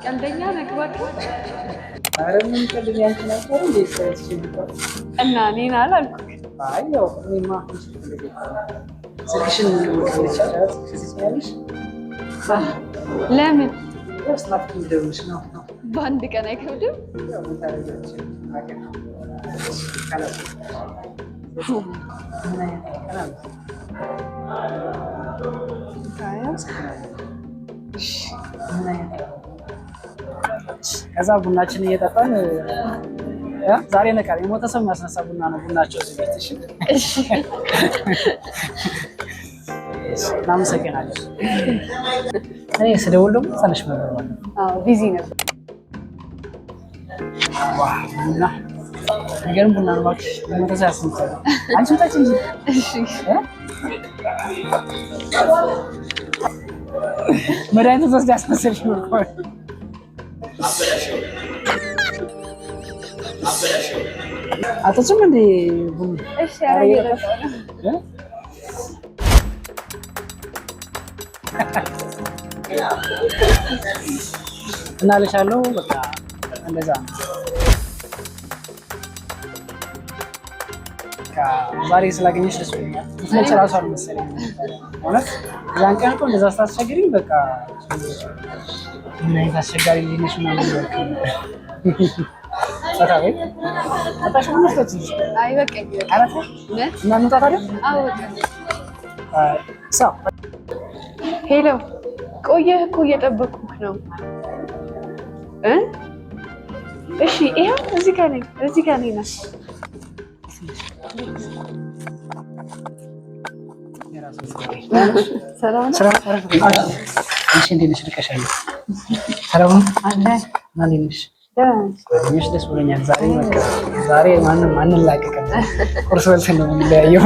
ቀልደኛ ነግባቶች አረምን ቀልደኛ ነበር እንዴ? እና እኔን አላልኩ። አይ ያው እኔማ ስልክሽን ወጥቻለሁ። ትስኛለሽ? ለምን ስማርት እንደውልሽ ነው። በአንድ ቀን አይከብድም? ያው ምን ታደርጊያለሽ? አገር ከዛ ቡናችን እየጠጣን ዛሬ ነቃል የሞተ ሰው የሚያስነሳ ቡና ነው ቡናቸው እዚህ ቤት። እሺ እናመሰግናለን። እኔ ስደውል ደግሞ ትንሽ መረባለ። ቢዚ ነበር። ቡና ነገርም ቡና ነው እባክሽ። የሞተ ሰው ያስነሳል። አንቺ ታች እንጂ እሺ መድኃኒት ወስድ ያስመሰልሽ ነው እኮ አጥጭም እንደ ቡና። እሺ ያረጋግጥ እና ልሻለው በቃ እንደዛ ነው። ዛሬ ስላገኘሽ ደስ ብሎኛል። ትመጭ ራሱ አልመሰለኝም ማለት ያን ቀን እኮ እንደዛ ስታስቸግሪኝ በቃ ምን አይነት አስቸጋሪ ልጅ ነሽ ምናምን ነው። ታታሪ አታሽ ምን መስጠት ነው? አይ በቃኝ። አራታ እና እንውጣ ታዲያ። አዎ በቃ ሰው ሄሎ፣ ቆየህ እኮ እየጠበኩህ ነው። እሺ ይሄው እዚህ ጋር ነኝ። ሰላም እንዴት ነሽ? ልቀሻለሁ። ሰላም ነሽ? ደስ ብሎኛል። ዛሬ ማንም አንላቀቅም። ቁርስ በልተን ነው የምንለያየው።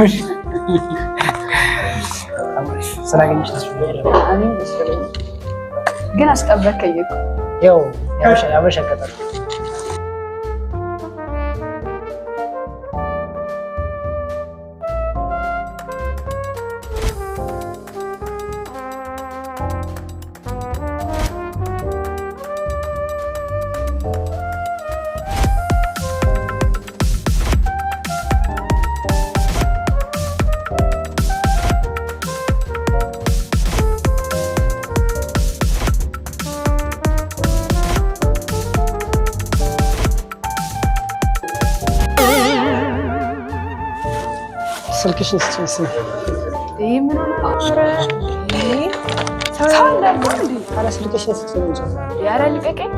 ስላገኘሽ ደስ ብሎኛል። ግን አስጠበከኝ እኮ ያው ያበሻ ቀጠሮ ስልክሽ እስኪ ይሄ ምን ነው? ኧረ ስልክሽ እስኪ ኧረ ልቀቀኝ።